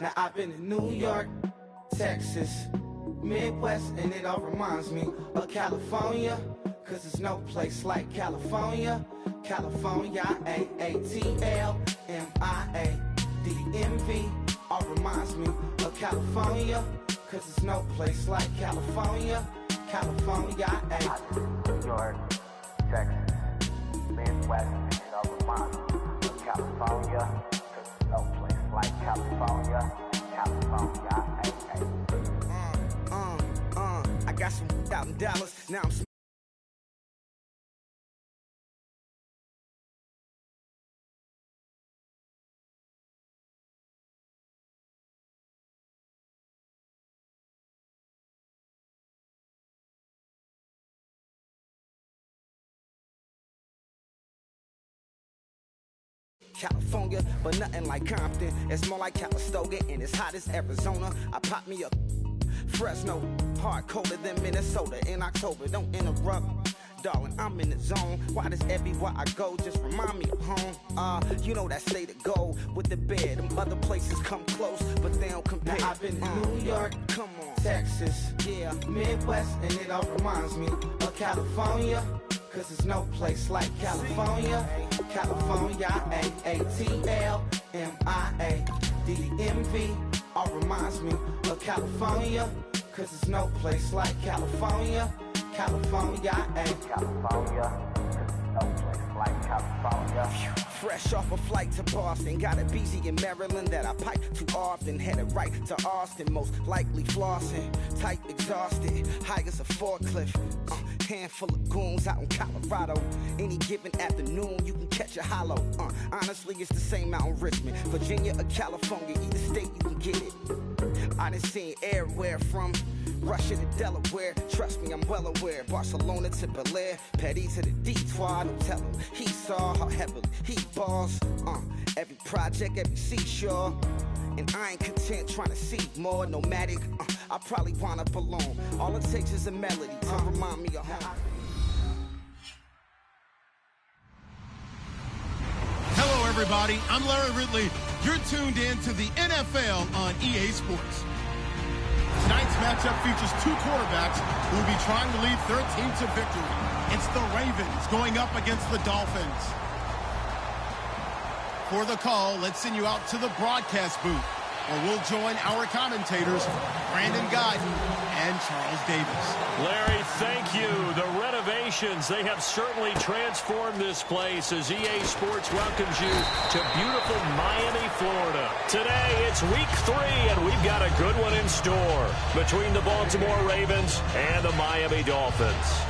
Now I've been in New York, Texas, Midwest, and it all reminds me of California, cause there's no place like California. California, A-A-T-L-M-I-A-D-M-V, all reminds me of California, cause there's no place like California. California, New York, Texas, Midwest, and it all reminds me of California, cause there's no place like California. California, I got some out in Dallas, now I'm California, but nothing like Compton. It's more like Calistoga, and it's hot as Arizona. I pop me up Fresno, hard colder than Minnesota in October. Don't interrupt, darling, I'm in the zone. Why does everywhere I go just remind me of home? You know that state of gold with the bed. Them other places come close, but they don't compare. Now I've been in New York, come on, Texas, yeah, Midwest, and it all reminds me of California, cause there's no place like California. California, A-A-T-L-M-I-A-D-M-V, all reminds me of California, cause there's no place like California. California, California, cause there's no place like California. Fresh off a flight to Boston, got a BZ in Maryland that I pipe too often. Headed right to Austin, most likely flossing. Tight, exhausted, high as a forklift. Handful of goons out in Colorado. Any given afternoon, you can catch a hollow. Honestly, it's the same out in Richmond, Virginia or California. Either state, you can get it. I done seen everywhere from Russia to Delaware. Trust me, I'm well aware. Barcelona to Bel Air, Petty to the D4L. Don't tell him he saw how heavily he balls. Every project, every seashore. And I ain't content trying to see more nomadic. I probably wind up alone. All it takes is a melody to remind me of home. Hello, everybody. I'm Larry Ridley. You're tuned in to the NFL on EA Sports. Tonight's matchup features two quarterbacks who will be trying to lead their team to victory. It's the Ravens going up against the Dolphins. For the call, let's send you out to the broadcast booth, where we'll join our commentators, Brandon Guyton and Charles Davis. Larry, thank you. The renovations, they have certainly transformed this place as EA Sports welcomes you to beautiful Miami, Florida. Today, it's week 3, and we've got a good one in store between the Baltimore Ravens and the Miami Dolphins.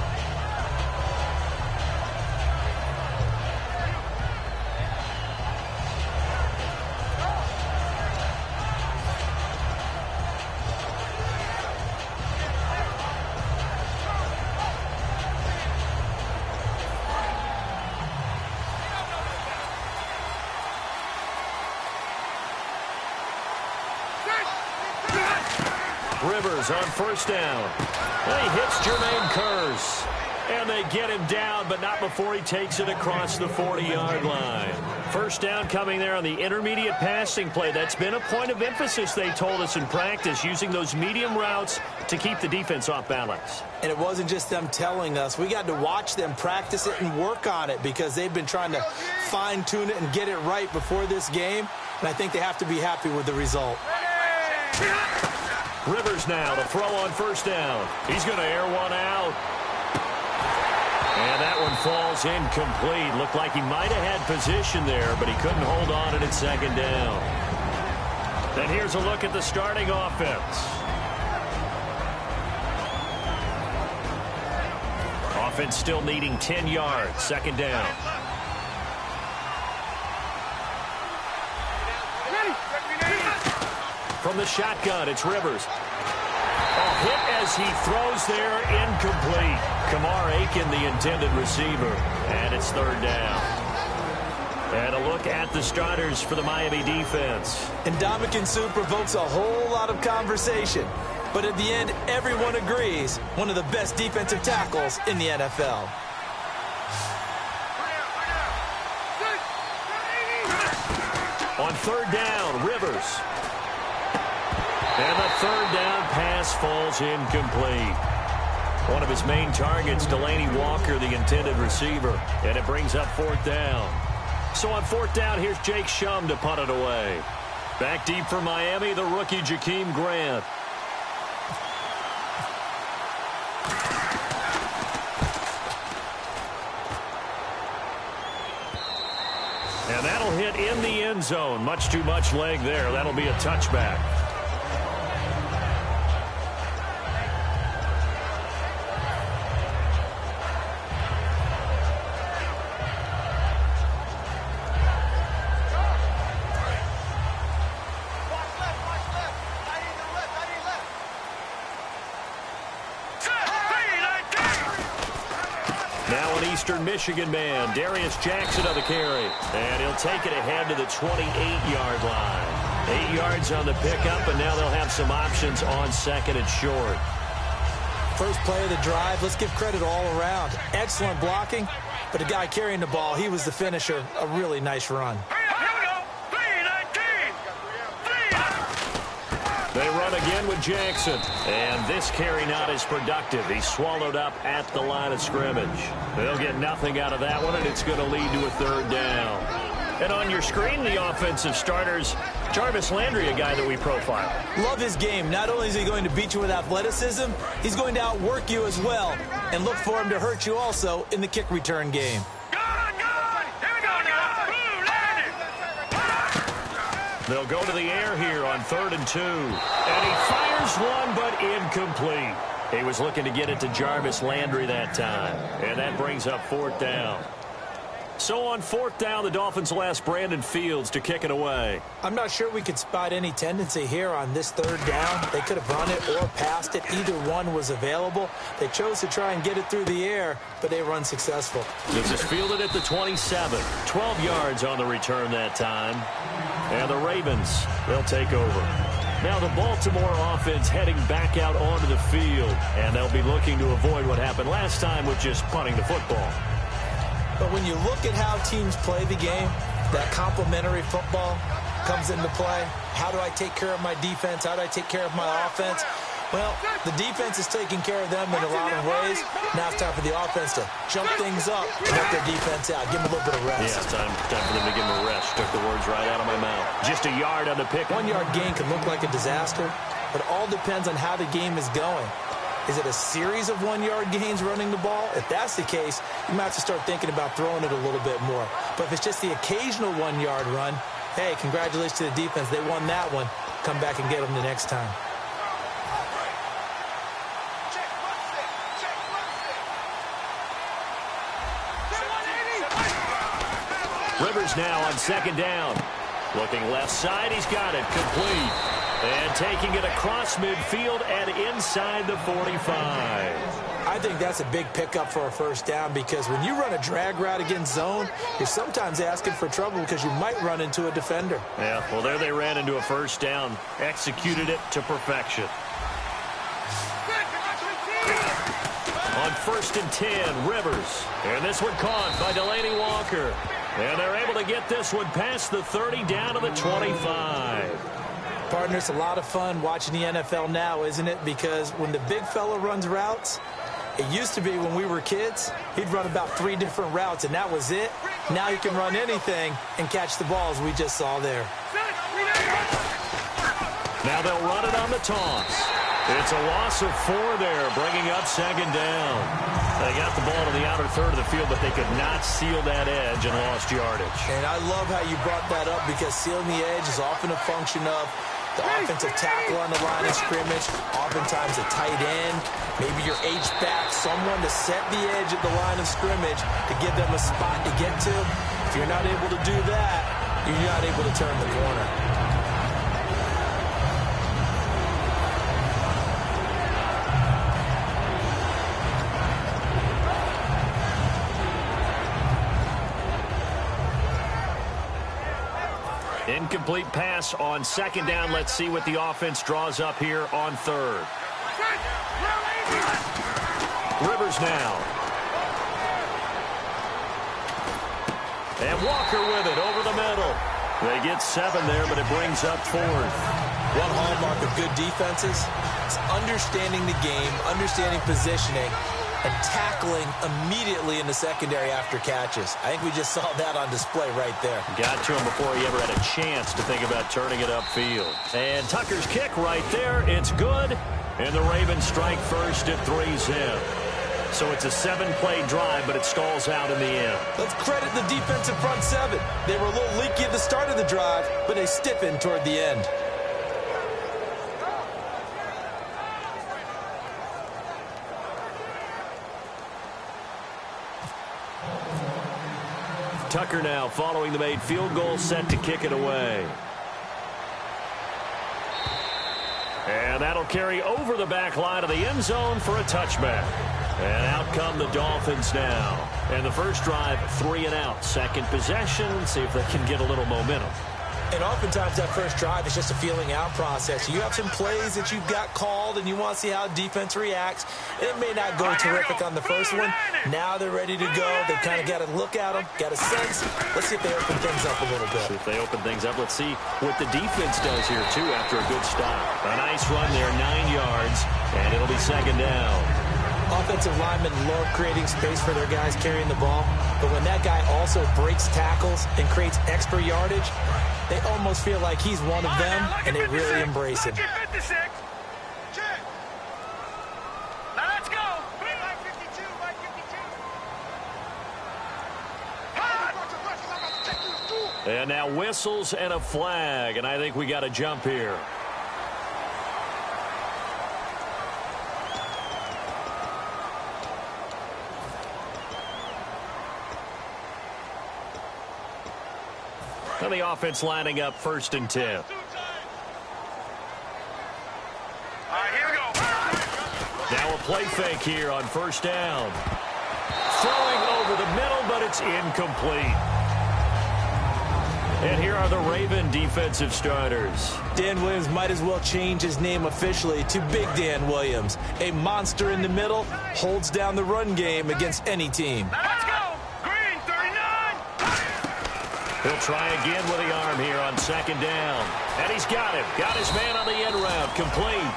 Rivers on first down. He hits Jermaine Kearse. And they get him down, but not before he takes it across the 40-yard line. First down coming there on the intermediate passing play. That's been a point of emphasis, they told us in practice, using those medium routes to keep the defense off balance. And it wasn't just them telling us. We got to watch them practice it and work on it because they've been trying to fine-tune it and get it right before this game. And I think they have to be happy with the result. Rivers now to throw on first down. He's going to air one out. And that one falls incomplete. Looked like he might have had position there, but he couldn't hold on at second down. And here's a look at the starting offense. Offense still needing 10 yards. Second down. From the shotgun, it's Rivers. A hit as he throws there, incomplete. Kamar Aiken, the intended receiver. And it's third down. And a look at the starters for the Miami defense. And Ndamukong Suh provokes a whole lot of conversation. But at the end, everyone agrees, one of the best defensive tackles in the NFL. On third down, Rivers. And the third down pass falls incomplete. One of his main targets, Delaney Walker, the intended receiver. And it brings up fourth down. So on fourth down, here's Jake Shum to punt it away. Back deep for Miami, the rookie Jakeem Grant. And that'll hit in the end zone. Much too much leg there. That'll be a touchback. Eastern Michigan man, Darius Jackson on the carry. And he'll take it ahead to the 28-yard line. 8 yards on the pickup, and now they'll have some options on second and short. First play of the drive, let's give credit all around. Excellent blocking, but the guy carrying the ball, he was the finisher. A really nice run. They run again with Jackson. And this carry not as productive. He's swallowed up at the line of scrimmage. They'll get nothing out of that one, and it's going to lead to a third down. And on your screen, the offensive starters, Jarvis Landry, a guy that we profile. Love his game. Not only is he going to beat you with athleticism, he's going to outwork you as well. And look for him to hurt you also in the kick return game. They'll go to the air here on 3rd and 2. And he fires one, but incomplete. He was looking to get it to Jarvis Landry that time. And that brings up 4th down. So on 4th down, the Dolphins will ask Brandon Fields to kick it away. I'm not sure we could spot any tendency here on this 3rd down. They could have run it or passed it. Either one was available. They chose to try and get it through the air, but they run successful. This is fielded at the 27. 12 yards on the return that time. And the Ravens, they'll take over. Now the Baltimore offense heading back out onto the field. And they'll be looking to avoid what happened last time with just punting the football. But when you look at how teams play the game, that complementary football comes into play. How do I take care of my defense? How do I take care of my offense? Well, the defense is taking care of them in a lot of ways. Now it's time for the offense to jump things up and help their defense out. Give them a little bit of rest. Yeah, time for them to give them a rest. Took the words right out of my mouth. Just a yard on the pick. 1 yard gain can look like a disaster, but it all depends on how the game is going. Is it a series of 1 yard gains running the ball? If that's the case, you might have to start thinking about throwing it a little bit more. But if it's just the occasional 1 yard run, hey, congratulations to the defense. They won that one. Come back and get them the next time. Rivers now on 2nd down. Looking left side, he's got it. Complete. And taking it across midfield and inside the 45. I think that's a big pickup for a first down because when you run a drag route against zone, you're sometimes asking for trouble because you might run into a defender. Yeah, well, there they ran into a first down. Executed it to perfection. On 1st and 10, Rivers. And this one caught by Delaney Walker. And they're able to get this one past the 30 down to the 25. Partner, it's a lot of fun watching the NFL now, isn't it? Because when the big fella runs routes, it used to be when we were kids, he'd run about 3 different routes, and that was it. Now he can run anything and catch the balls we just saw there. Now they'll run it on the toss. It's a loss of 4 there, bringing up 2nd down. They got the ball to the outer third of the field, but they could not seal that edge and lost yardage. And I love how you brought that up because sealing the edge is often a function of the offensive tackle on the line of scrimmage, oftentimes a tight end, maybe your H-back, someone to set the edge at the line of scrimmage to give them a spot to get to. If you're not able to do that, you're not able to turn the corner. Incomplete pass on 2nd down. Let's see what the offense draws up here on 3rd. Rivers now. And Walker with it over the middle. They get 7 there, but it brings up 4th. One hallmark of good defenses is understanding the game, understanding positioning, and tackling immediately in the secondary after catches. I think we just saw that on display right there. Got to him before he ever had a chance to think about turning it upfield. And Tucker's kick right there. It's good. And the Ravens strike first at 3-zip. So it's a 7-play drive, but it stalls out in the end. Let's credit the defensive front 7. They were a little leaky at the start of the drive, but they stiffened toward the end. Tucker now following the made field goal, set to kick it away. And that'll carry over the back line of the end zone for a touchback. And out come the Dolphins now. And the first drive, 3 and out. Second possession, see if they can get a little momentum. And oftentimes that first drive is just a feeling out process. You have some plays that you've got called and you want to see how defense reacts. It may not go terrific on the first one. Now they're ready to go. They've kind of got to look at them, got a sense. Let's see if they open things up a little bit. See if they open things up. Let's see what the defense does here, too, after a good stop. A nice run there, 9 yards, and it'll be second down. Offensive linemen love creating space for their guys carrying the ball, but when that guy also breaks tackles and creates extra yardage, they almost feel like he's one of them, and they really embrace him. And now whistles and a flag, and I think we got a jump here. And the offense lining up 1st and 10. All right, here we go. Now a play fake here on 1st down. Throwing over the middle, but it's incomplete. And here are the Raven defensive starters. Dan Williams might as well change his name officially to Big Dan Williams. A monster in the middle, holds down the run game against any team. Let's go. Green, 39. He'll try again with the arm here on 2nd down. And he's got him. Got his man on the end route. Complete.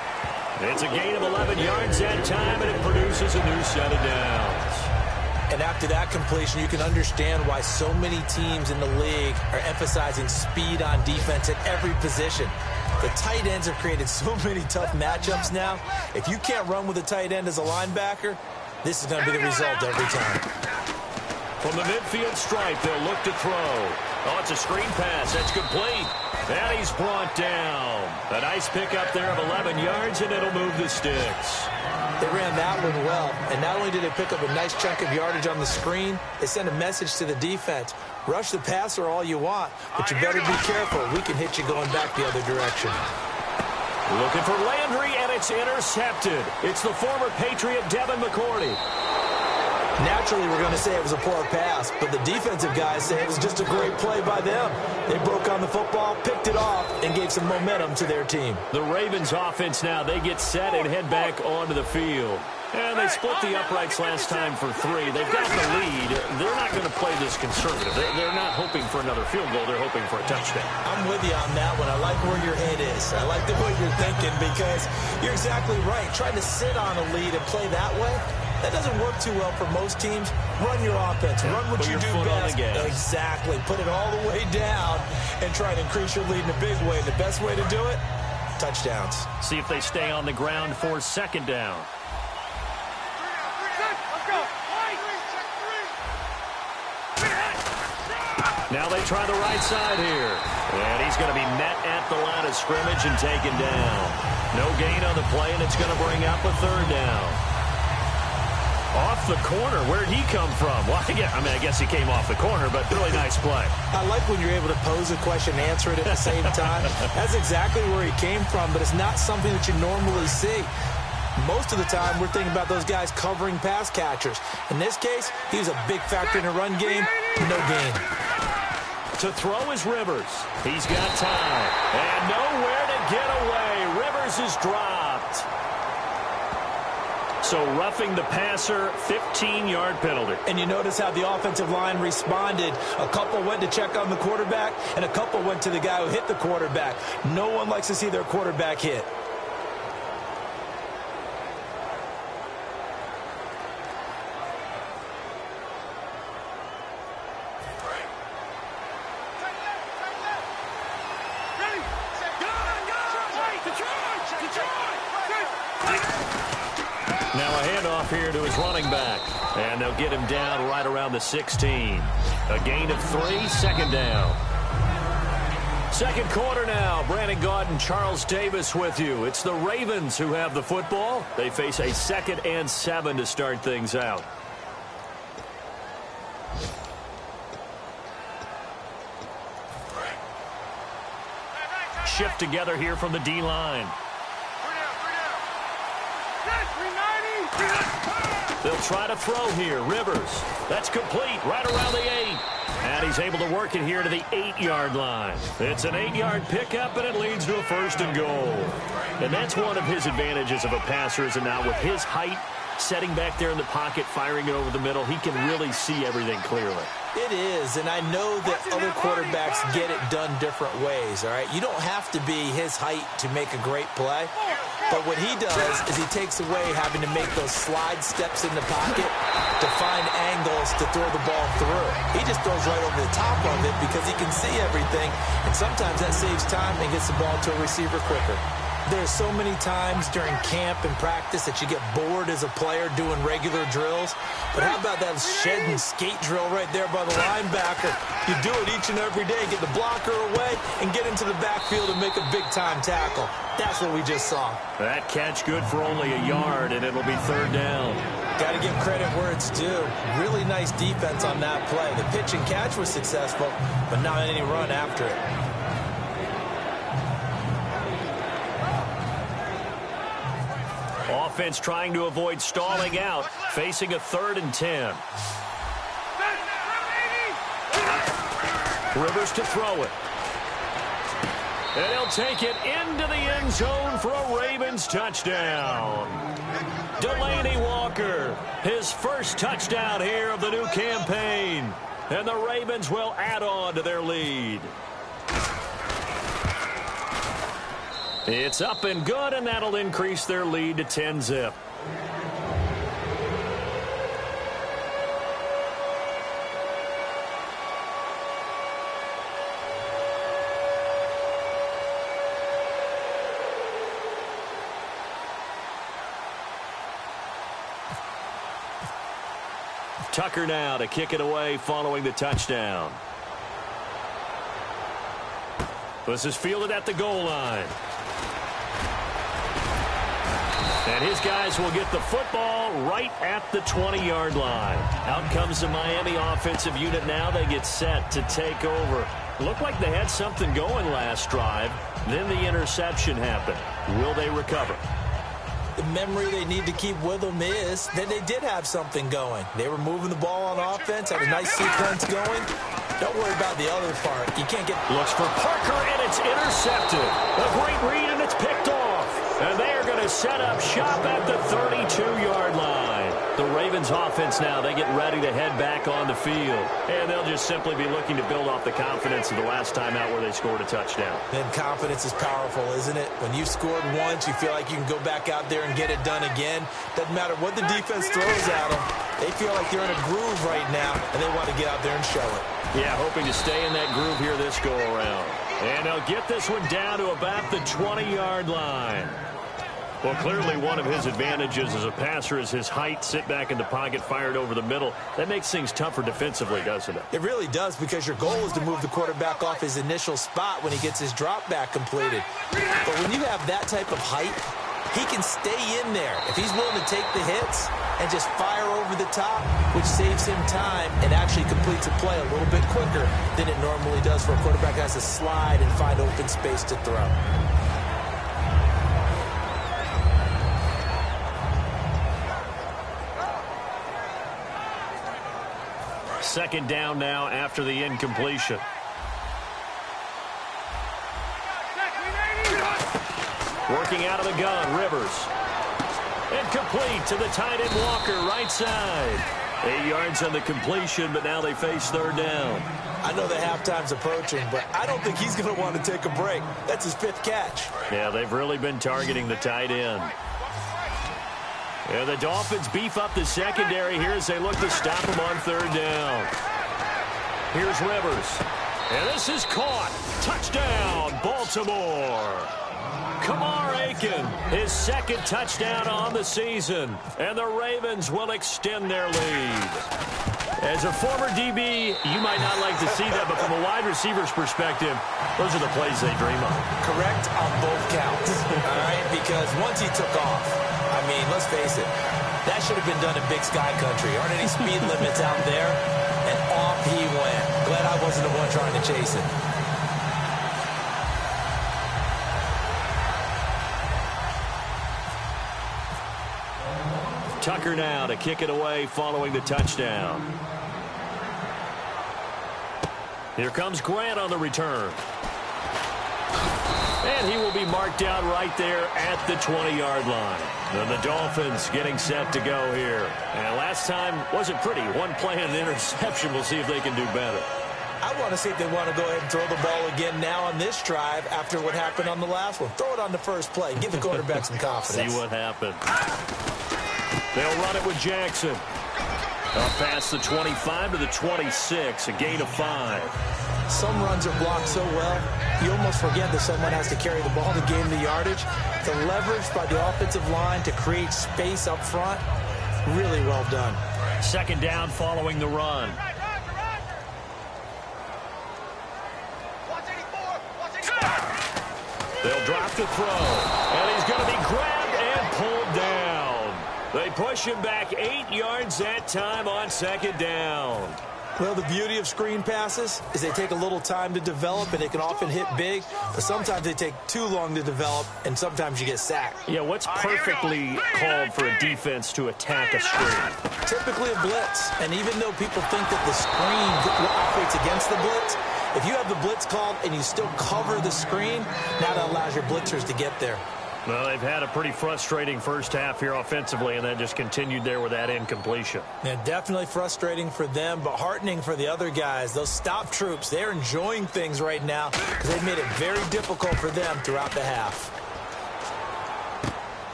It's a gain of 11 yards that time, and it produces a new set of downs. And after that completion, you can understand why so many teams in the league are emphasizing speed on defense at every position. The tight ends have created so many tough matchups now. If you can't run with a tight end as a linebacker, this is going to be the result every time. From the midfield stripe, they'll look to throw. Oh, it's a screen pass. That's complete. And he's brought down. A nice pickup there of 11 yards, and it'll move the sticks. They ran that one well, and not only did they pick up a nice chunk of yardage on the screen, they sent a message to the defense. Rush the passer all you want, but you better be careful. We can hit you going back the other direction. Looking for Landry, and it's intercepted. It's the former Patriot Devin McCourty. Naturally, we're going to say it was a poor pass, but the defensive guys say it was just a great play by them. They broke on the football, picked it off, and gave some momentum to their team. The Ravens offense now, they get set and head back onto the field. And they split the uprights last time for 3. They've gotten the lead. They're not going to play this conservative. They're not hoping for another field goal. They're hoping for a touchdown. I'm with you on that one. I like where your head is. I like the way you're thinking because you're exactly right. Trying to sit on a lead and play that way, that doesn't work too well for most teams. Run your offense. Run what you do best. Exactly. Put it all the way down and try to increase your lead in a big way. The best way to do it, touchdowns. See if they stay on the ground for 2nd down. Now they try the right side here. And he's going to be met at the line of scrimmage and taken down. No gain on the play, and it's going to bring up a 3rd down. Off the corner. Where'd he come from? Well, I guess he came off the corner, but really nice play. I like when you're able to pose a question and answer it at the same time. That's exactly where he came from, but it's not something that you normally see. Most of the time, we're thinking about those guys covering pass catchers. In this case, he was a big factor in the run game. No gain. To throw is Rivers. He's got time. And nowhere to get away. Rivers is dropped. So roughing the passer, 15-yard penalty. And you notice how the offensive line responded. A couple went to check on the quarterback, and a couple went to the guy who hit the quarterback. No one likes to see their quarterback hit. Now a handoff here to his running back. And they'll get him down right around the 16. A gain of 3, second down. Second quarter now. Brandon Gaudin, Charles Davis with you. It's the Ravens who have the football. They face a 2nd and 7 to start things out. Shift together here from the D-line. They'll try to throw here. Rivers. That's complete right around the 8. And he's able to work it here to the 8-yard line. It's an 8-yard pickup, and it leads to a 1st and goal. And that's one of his advantages of a passer, is that now with his height, setting back there in the pocket, firing it over the middle, he can really see everything clearly. It is, and I know that other quarterbacks get it done different ways, all right? You don't have to be his height to make a great play. But what he does is he takes away having to make those slide steps in the pocket to find angles to throw the ball through. He just throws right over the top of it because he can see everything, and sometimes that saves time and gets the ball to a receiver quicker. There's so many times during camp and practice that you get bored as a player doing regular drills. But how about that shed and skate drill right there by the linebacker? You do it each and every day, get the blocker away, and get into the backfield and make a big-time tackle. That's what we just saw. That catch good for only a yard, and it'll be 3rd down. Got to give credit where it's due. Really nice defense on that play. The pitch and catch was successful, but not any run after it. Offense trying to avoid stalling out, facing a 3rd and 10. Rivers to throw it. And he'll take it into the end zone for a Ravens touchdown. Delaney Walker, his first touchdown here of the new campaign. And the Ravens will add on to their lead. It's up and good, and that'll increase their lead to 10-zip. Tucker now to kick it away following the touchdown. This is fielded at the goal line. And his guys will get the football right at the 20-yard line. Out comes the Miami offensive unit now. They get set to take over. Looked like they had something going last drive. Then the interception happened. Will they recover? The memory they need to keep with them is that they did have something going. They were moving the ball on offense, had a nice sequence going. Don't worry about the other part. You can't get... Looks for Parker, and it's intercepted. A great read, and it's picked off. And they are going to set up shop at the 32-yard line. The Ravens offense now, they get ready to head back on the field. And they'll just simply be looking to build off the confidence of the last time out where they scored a touchdown. Then confidence is powerful, isn't it? When you've scored once, you feel like you can go back out there and get it done again. Doesn't matter what the defense throws at them. They feel like they're in a groove right now, and they want to get out there and show it. Yeah, hoping to stay in that groove here this go-around. And they'll get this one down to about the 20-yard line. Well, clearly one of his advantages as a passer is his height. Sit back in the pocket, fired over the middle. That makes things tougher defensively, doesn't it? It really does, because your goal is to move the quarterback off his initial spot when he gets his drop back completed. But when you have that type of height, he can stay in there if he's willing to take the hits and just fire over the top, which saves him time and actually completes a play a little bit quicker than it normally does for a quarterback that has to slide and find open space to throw. Second down now after the incompletion. Working out of the gun, Rivers. And complete to the tight end Walker, right side. 8 yards on the completion, but now they face third down. I know the halftime's approaching, but I don't think he's going to want to take a break. That's his 5th catch. Yeah, they've really been targeting the tight end. And the Dolphins beef up the secondary here as they look to stop him on third down. Here's Rivers. And this is caught. Touchdown, Baltimore. Kamar Aiken, his 2nd touchdown on the season. And the Ravens will extend their lead. As a former DB, you might not like to see that, but from a wide receiver's perspective, those are the plays they dream of. Correct on both counts, all right? Because once he took off, I mean, let's face it, that should have been done in Big Sky Country. Aren't any speed limits out there? And off he went. Glad I wasn't the one trying to chase it. Tucker now to kick it away following the touchdown. Here comes Grant on the return. And he will be marked down right there at the 20-yard line. And the Dolphins getting set to go here. And last time wasn't pretty. One play and an interception. We'll see if they can do better. I want to see if they want to go ahead and throw the ball again now on this drive after what happened on the last one. Throw it on the first play. Give the quarterback some confidence. See what happens. They'll run it with Jackson. Up past the 25 to the 26, a gain of 5. Some runs are blocked so well, you almost forget that someone has to carry the ball to gain the yardage. The leverage by the offensive line to create space up front, really well done. 2nd down following the run. They'll drop the throw, and he's going to be grabbed and pulled down. They push him back 8 yards that time on 2nd down. Well, the beauty of screen passes is they take a little time to develop, and they can often hit big, but sometimes they take too long to develop, and sometimes you get sacked. Yeah, what's perfectly called for a defense to attack a screen? Typically a blitz, and even though people think that the screen operates against the blitz, if you have the blitz called and you still cover the screen, now that allows your blitzers to get there. Well, they've had a pretty frustrating first half here offensively, and then just continued there with that incompletion. Yeah, definitely frustrating for them, but heartening for the other guys. Those stop troops, they're enjoying things right now because they've made it very difficult for them throughout the half.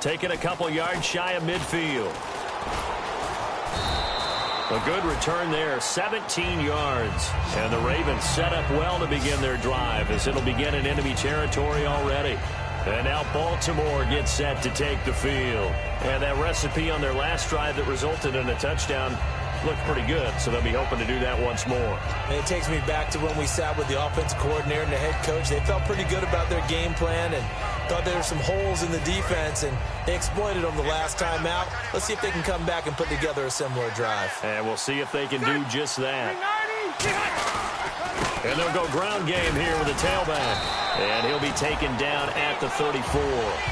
Taking a couple yards shy of midfield. A good return there, 17 yards. And the Ravens set up well to begin their drive as it'll begin in enemy territory already. And now Baltimore gets set to take the field. And that recipe on their last drive that resulted in a touchdown looked pretty good, so they'll be hoping to do that once more. And it takes me back to when we sat with the offensive coordinator and the head coach. They felt pretty good about their game plan and thought there were some holes in the defense, and they exploited them the last time out. Let's see if they can come back and put together a similar drive. And we'll see if they can do just that. And they'll go ground game here with a tailback. And he'll be taken down at the 34.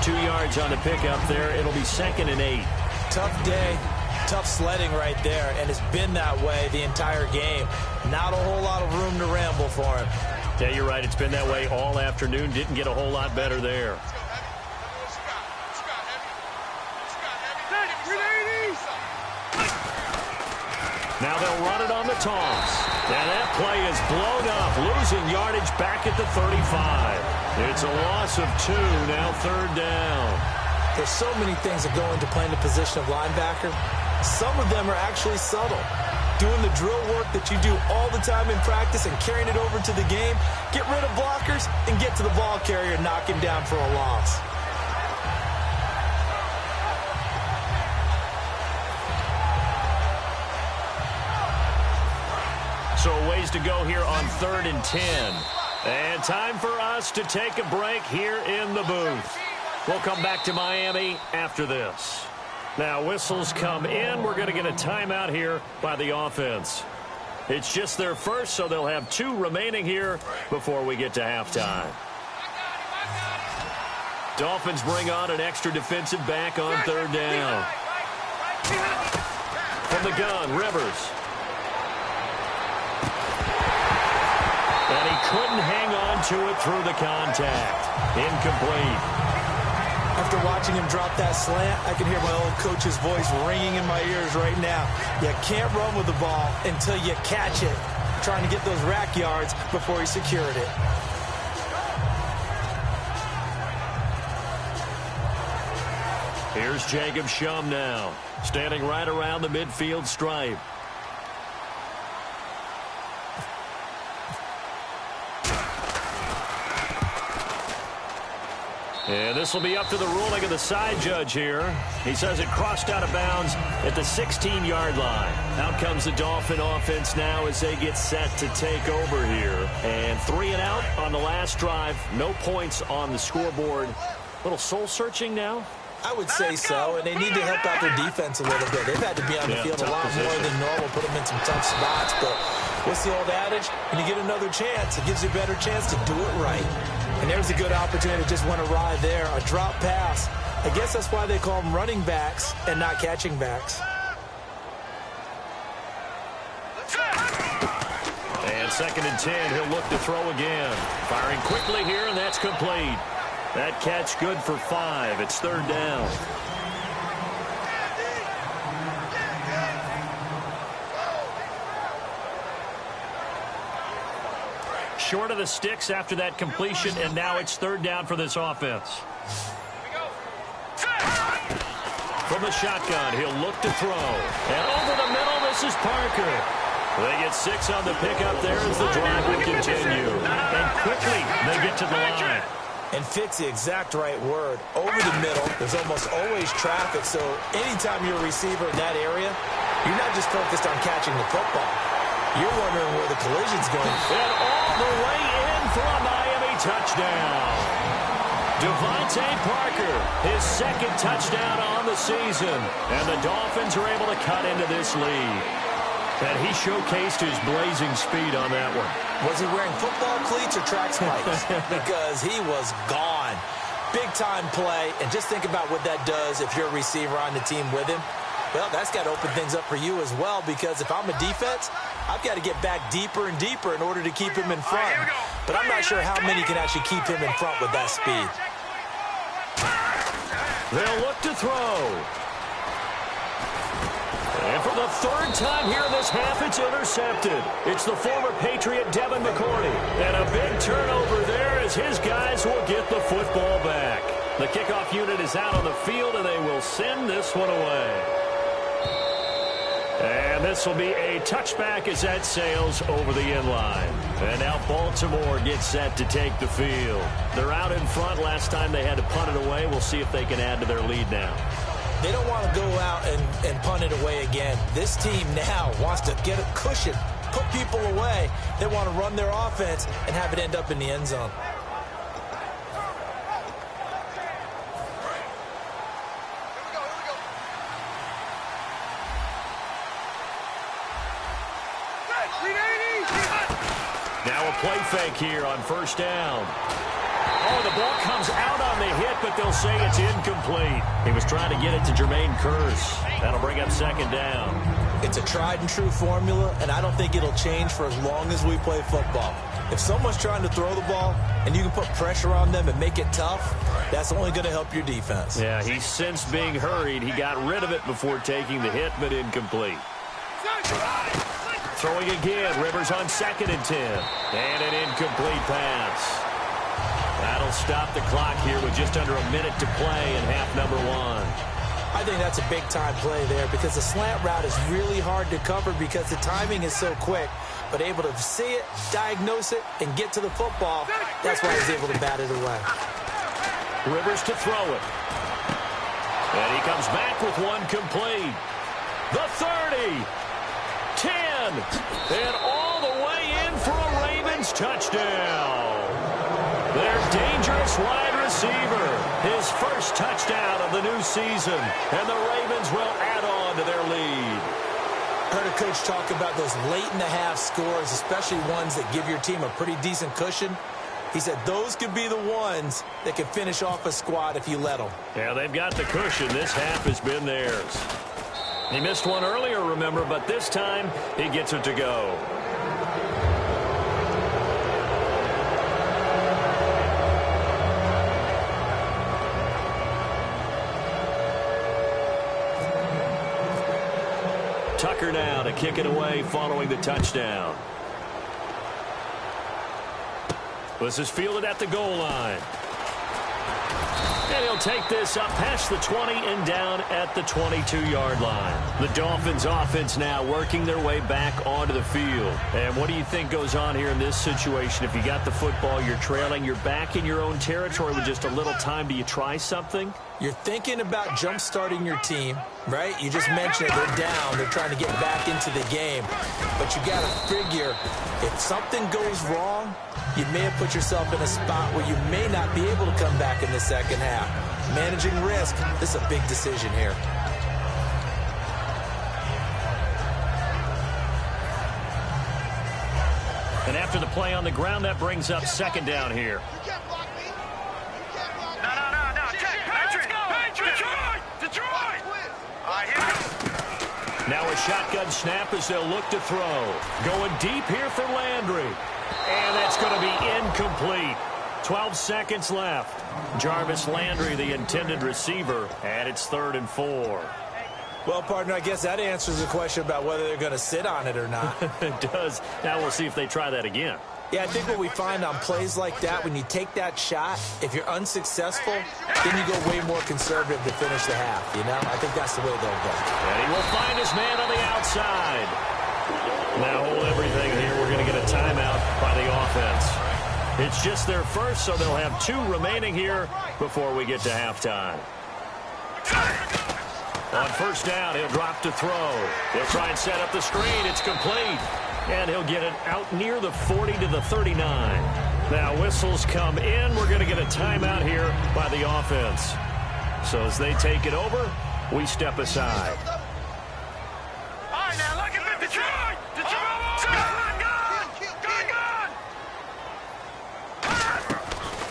2 yards on the pickup there. It'll be 2nd and 8. Tough day. Tough sledding right there, and it's been that way the entire game. Not a whole lot of room to ramble for him. Yeah, you're right. It's been that way all afternoon. Didn't get a whole lot better there. Now they'll run it on the toss. And that play is blown up, losing yardage back at the 35. It's a loss of 2, now 3rd down. There's so many things that go into playing the position of linebacker. Some of them are actually subtle. Doing the drill work that you do all the time in practice and carrying it over to the game. Get rid of blockers and get to the ball carrier and knock him down for a loss. So a ways to go here on 3rd and 10. And time for us to take a break here in the booth. We'll come back to Miami after this. Now whistles come in. We're going to get a timeout here by the offense. It's just their first, so they'll have 2 remaining here before we get to halftime. Dolphins bring on an extra defensive back on 3rd down. From the gun, Rivers. And he couldn't hang on to it through the contact. Incomplete. After watching him drop that slant, I can hear my old coach's voice ringing in my ears right now. You can't run with the ball until you catch it. Trying to get those rack yards before he secured it. Here's Jacob Shum now, standing right around the midfield stripe. And this will be up to the ruling of the side judge here. He says it crossed out of bounds at the 16-yard line. Out comes the Dolphin offense now as they get set to take over here. And 3 and out on the last drive. No points on the scoreboard. A little soul-searching now? I would say so, and they need to help out their defense a little bit. They've had to be on the field a lot more than normal, put them in some tough spots. But what's the old adage? When you get another chance, it gives you a better chance to do it right. And there's a good opportunity to just went awry there. A drop pass. I guess that's why they call them running backs and not catching backs. And 2nd and 10, he'll look to throw again. Firing quickly here, and that's complete. That catch good for 5. It's 3rd down. Short of the sticks after that completion, and now it's 3rd down for this offense. From the shotgun, he'll look to throw. And over the middle, this is Parker. They get 6 on the pickup there as the drive will continue. And quickly, they get to the line. And fit's the exact right word. Over the middle, there's almost always traffic, so anytime you're a receiver in that area, you're not just focused on catching the football. You're wondering where the collision's going. And all the way in for a Miami touchdown. Devontae Parker, his 2nd touchdown on the season. And the Dolphins are able to cut into this lead. And he showcased his blazing speed on that one. Was he wearing football cleats or track spikes? Because he was gone. Big-time play. And just think about what that does if you're a receiver on the team with him. Well, that's got to open things up for you as well, because if I'm a defense, I've got to get back deeper and deeper in order to keep him in front. But I'm not sure how many can actually keep him in front with that speed. They'll look to throw. And for the 3rd time here in this half, it's intercepted. It's the former Patriot Devin McCourty. And a big turnover there as his guys will get the football back. The kickoff unit is out on the field, and they will send this one away. And this will be a touchback as that sails over the end line. And now Baltimore gets set to take the field. They're out in front. Last time they had to punt it away. We'll see if they can add to their lead now. They don't want to go out and punt it away again. This team now wants to get a cushion, put people away. They want to run their offense and have it end up in the end zone. Now a play fake here on 1st down. Oh, the ball comes out on the hit, but they'll say it's incomplete. He was trying to get it to Jermaine Kearse. That'll bring up 2nd down. It's a tried-and-true formula, and I don't think it'll change for as long as we play football. If someone's trying to throw the ball and you can put pressure on them and make it tough, that's only going to help your defense. Yeah, he's since being hurried. He got rid of it before taking the hit, but incomplete. Throwing again, Rivers on 2nd and 10. And an incomplete pass. That'll stop the clock here with just under a minute to play in half number 1. I think that's a big-time play there because the slant route is really hard to cover because the timing is so quick. But able to see it, diagnose it, and get to the football, that's why he's able to bat it away. Rivers to throw it. And he comes back with one complete. The 30. 10. And all the way in for a Ravens touchdown. Their dangerous wide receiver. His first touchdown of the new season. And the Ravens will add on to their lead. Heard a coach talk about those late-in-the-half scores, especially ones that give your team a pretty decent cushion. He said those could be the ones that can finish off a squad if you let them. Yeah, they've got the cushion. This half has been theirs. He missed one earlier, remember, but this time he gets it to go. Tucker now to kick it away following the touchdown. This is fielded at the goal line. And he'll take this up past the 20 and down at the 22-yard line. The Dolphins offense now working their way back onto the field. And what do you think goes on here in this situation? If you got the football, you're trailing, you're back in your own territory with just a little time. Do you try something? You're thinking about jump-starting your team, right? You just mentioned it. They're down. They're trying to get back into the game. But you got to figure if something goes wrong, you may have put yourself in a spot where you may not be able to come back in the second half. Managing risk, this is a big decision here. And after the play on the ground, that brings up second down here. Now a shotgun snap as they'll look to throw. Going deep here for Landry. And that's going to be incomplete. 12 seconds left. Jarvis Landry, the intended receiver, and it's 3rd and 4. Well, partner, I guess that answers the question about whether they're going to sit on it or not. It does. Now we'll see if they try that again. Yeah, I think what we find on plays like that, when you take that shot, if you're unsuccessful, then you go way more conservative to finish the half, you know? I think that's the way they'll go. And he will find his man on the outside. Now hold everything here. We're going to get a timeout by the offense. It's just their first, so they'll have 2 remaining here before we get to halftime. On first down, he'll drop to throw. He'll try and set up the screen. It's complete. And he'll get it out near the 40 to the 39. Now whistles come in. We're going to get a timeout here by the offense. So as they take it over, we step aside. All right, now look at the Detroit!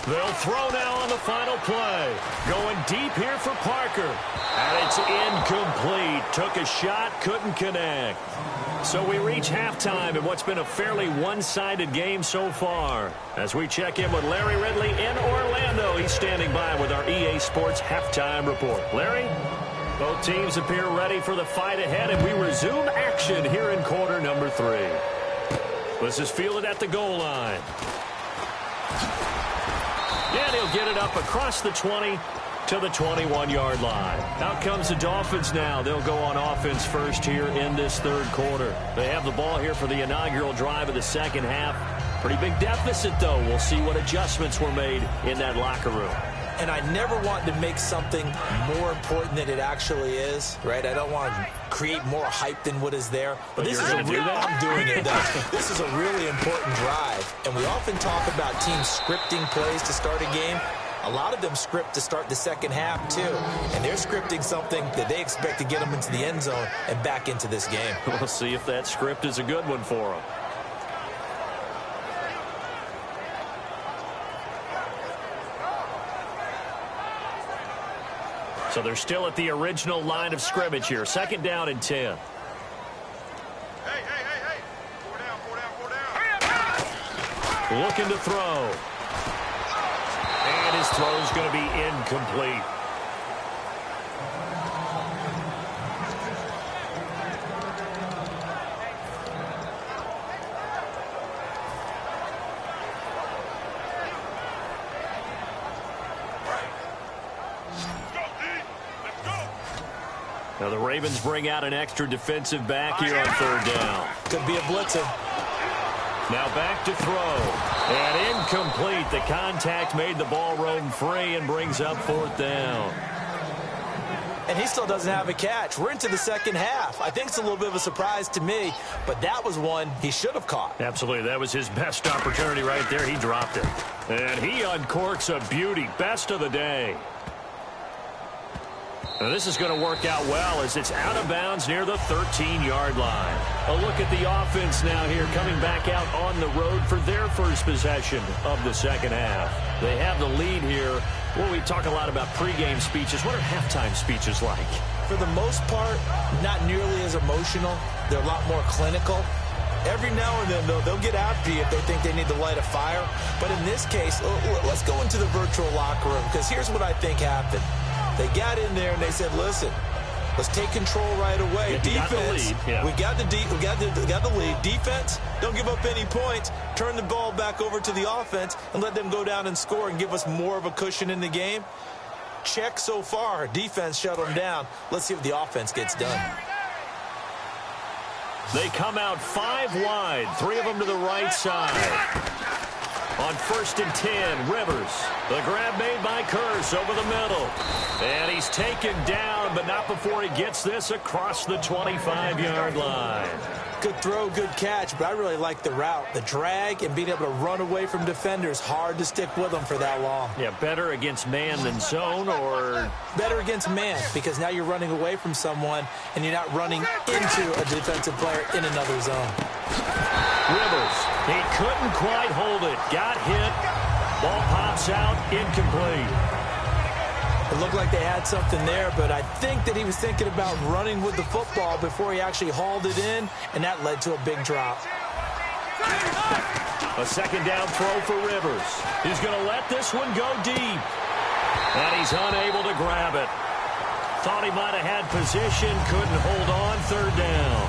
They'll throw now on the final play. Going deep here for Parker. And it's incomplete. Took a shot, couldn't connect. So we reach halftime in what's been a fairly one-sided game so far. As we check in with Larry Ridley in Orlando, he's standing by with our EA Sports Halftime Report. Larry? Both teams appear ready for the fight ahead, and we resume action here in quarter number 3. This is fielded at the goal line. And he'll get it up across the 20 to the 21-yard line. Out comes the Dolphins now. They'll go on offense first here in this 3rd quarter. They have the ball here for the inaugural drive of the second half. Pretty big deficit, though. We'll see what adjustments were made in that locker room. And I never want to make something more important than it actually is, right? I don't want to create more hype than what is there. But this is I'm doing it, though. This is a really important drive. And we often talk about teams scripting plays to start a game. A lot of them script to start the second half, too. And they're scripting something that they expect to get them into the end zone and back into this game. We'll see if that script is a good one for them. So they're still at the original line of scrimmage here. 2nd down and 10. Hey. 4 down. Looking to throw. And his throw's going to be incomplete. Now the Ravens bring out an extra defensive back here on 3rd down. Could be a blitzer. Now back to throw. And incomplete. The contact made the ball roam free and brings up 4th down. And he still doesn't have a catch. We're into the second half. I think it's a little bit of a surprise to me, but that was one he should have caught. Absolutely. That was his best opportunity right there. He dropped it. And he uncorks a beauty. Best of the day. Now this is going to work out well as it's out of bounds near the 13-yard line. A look at the offense now here coming back out on the road for their first possession of the second half. They have the lead here. Well, we talk a lot about pregame speeches. What are halftime speeches like? For the most part, not nearly as emotional. They're a lot more clinical. Every now and then, though, they'll get after you if they think they need to light a fire. But in this case, let's go into the virtual locker room because here's what I think happened. They got in there and they said, listen, Let's take control right away. Defense, we got the lead. Defense, don't give up any points. Turn the ball back over to the offense and let them go down and score and give us more of a cushion in the game. Check so far. Defense shut them down. Let's see what the offense gets done. They come out 5 wide, 3 of them to the right side. On 1st and 10, Rivers. The grab made by Curse over the middle. And he's taken down, but not before he gets this across the 25-yard line. Good throw, good catch, but I really like the route. The drag and being able to run away from defenders, hard to stick with them for that long. Yeah, better against man than zone, or? Better against man, because now you're running away from someone and you're not running into a defensive player in another zone. Rivers, he couldn't quite hold it. Got hit. Ball pops out, incomplete. It looked like they had something there, but I think that he was thinking about running with the football before he actually hauled it in, and that led to a big drop. A 2nd down throw for Rivers. He's going to let this one go deep. And he's unable to grab it. Thought he might have had position, couldn't hold on. 3rd down.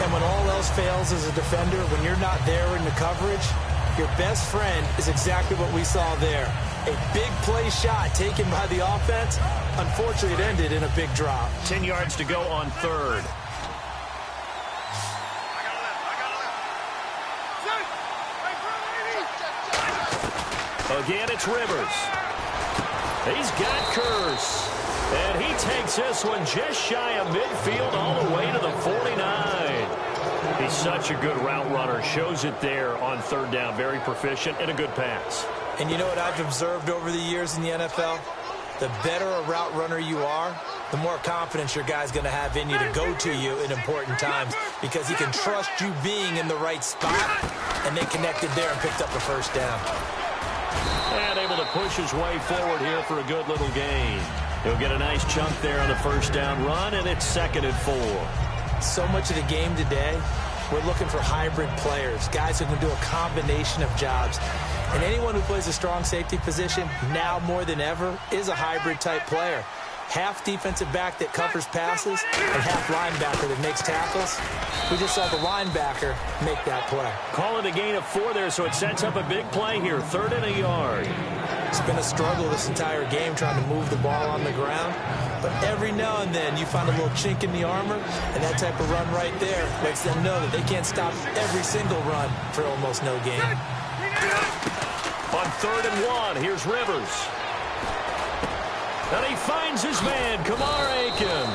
And when all else fails as a defender, when you're not there in the coverage, your best friend is exactly what we saw there. A big play shot taken by the offense. Unfortunately, it ended in a big drop. 10 yards to go on 3rd. Again, it's Rivers. He's got Curse. And he takes this one just shy of midfield all the way to the 49. He's such a good route runner. Shows it there on 3rd down. Very proficient and a good pass. And you know what I've observed over the years in the NFL? The better a route runner you are, the more confidence your guy's going to have in you to go to you in important times, because he can trust you being in the right spot, and they connected there and picked up a 1st down. And able to push his way forward here for a good little gain. He'll get a nice chunk there on the 1st down run, and it's 2nd and 4. So much of the game today, we're looking for hybrid players, guys who can do a combination of jobs. And anyone who plays a strong safety position, now more than ever, is a hybrid-type player. Half defensive back that covers passes and half linebacker that makes tackles. We just saw the linebacker make that play. Call it a gain of 4 there, so it sets up a big play here. 3rd and a yard. It's been a struggle this entire game trying to move the ball on the ground. But every now and then you find a little chink in the armor, and that type of run right there lets them know that they can't stop every single run for almost no gain. On 3rd and 1, here's Rivers. And he finds his man, Kamar Aiken.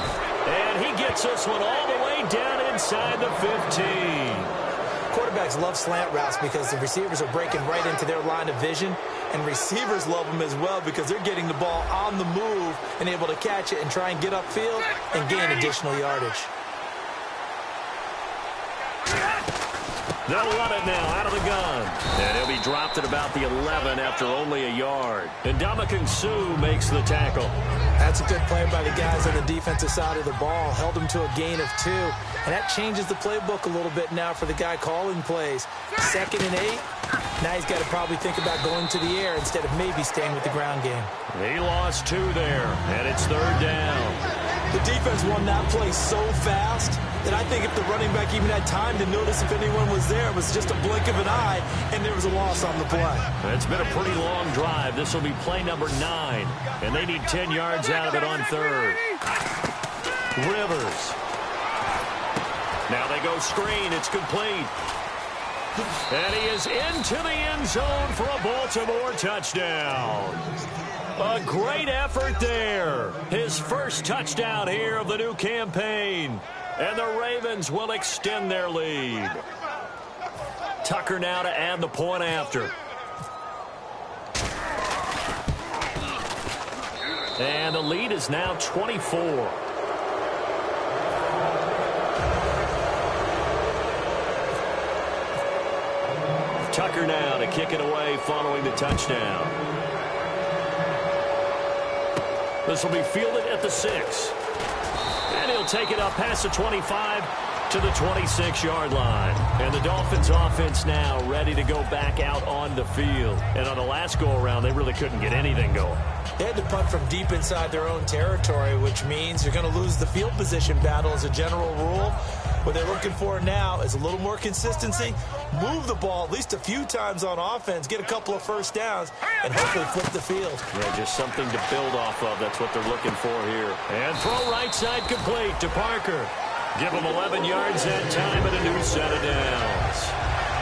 And he gets this one all the way down inside the 15. Quarterbacks love slant routes because the receivers are breaking right into their line of vision, and receivers love them as well because they're getting the ball on the move and able to catch it and try and get upfield and gain additional yardage. They'll run it now out of the gun. And he'll be dropped at about the 11 after only a yard. And Ndamukong Suh makes the tackle. That's a good play by the guys on the defensive side of the ball. Held him to a gain of 2. And that changes the playbook a little bit now for the guy calling plays. 2nd and 8. Now he's got to probably think about going to the air instead of maybe staying with the ground game. He lost 2 there, and it's 3rd down. The defense won that play so fast that I think if the running back even had time to notice if anyone was there, it was just a blink of an eye, and there was a loss on the play. It's been a pretty long drive. This will be play number 9, and they need 10 yards out of it on 3rd. Rivers. Now they go screen. It's complete. And he is into the end zone for a Baltimore touchdown. A great effort there. His first touchdown here of the new campaign. And the Ravens will extend their lead. Tucker now to add the point after. And the lead is now 24. Tucker now to kick it away following the touchdown. This will be fielded at the 6. And he'll take it up past the 25 to to the 26-yard line. And the Dolphins offense now ready to go back out on the field. And on the last go-around, they really couldn't get anything going. They had to punt from deep inside their own territory, which means you're going to lose the field position battle as a general rule. What they're looking for now is a little more consistency, move the ball at least a few times on offense, get a couple of first downs, and hopefully flip the field. Yeah, just something to build off of. That's what they're looking for here. And throw right side complete to Parker. Give him 11 yards that time and a new set of downs.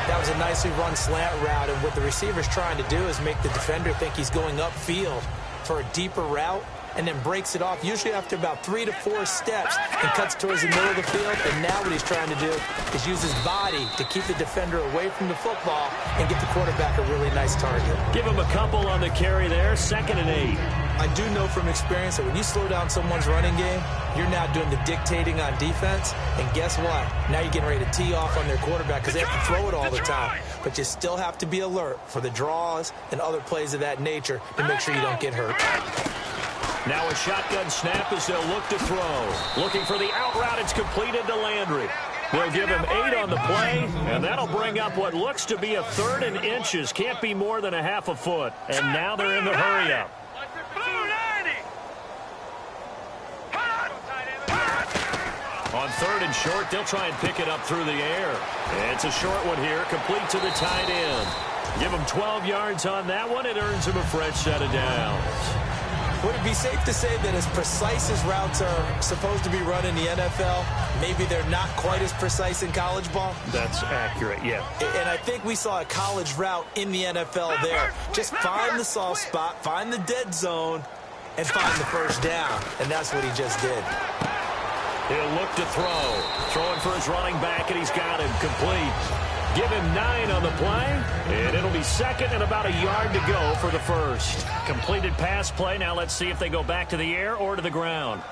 That was a nicely run slant route, and what the receiver's trying to do is make the defender think he's going upfield for a deeper route, and then breaks it off, usually after about 3 to 4 steps, and cuts towards the middle of the field. And now what he's trying to do is use his body to keep the defender away from the football and get the quarterback a really nice target. Give him a couple on the carry there, 2nd and 8. I do know from experience that when you slow down someone's running game, you're now doing the dictating on defense. And guess what? Now you're getting ready to tee off on their quarterback because they have to throw it all the time. But you still have to be alert for the draws and other plays of that nature to make sure you don't get hurt. Now a shotgun snap as they'll look to throw. Looking for the out route. It's completed to Landry. They'll give him 8 on the play, and that'll bring up what looks to be a 3rd and inches. Can't be more than a half a foot. And now they're in the hurry-up. On 3rd and short, they'll try and pick it up through the air. It's a short one here, complete to the tight end. Give him 12 yards on that one. It earns him a fresh set of downs. Would it be safe to say that as precise as routes are supposed to be run in the NFL, maybe they're not quite as precise in college ball? That's accurate, yeah. And I think we saw a college route in the NFL there. Just find the soft spot, find the dead zone, and find the first down. And that's what he just did. He'll look to throw. Throwing for his running back, and he's got him complete. Give him 9 on the play, and it'll be 2nd and about a yard to go for the first. Completed pass play. Now let's see if they go back to the air or to the ground.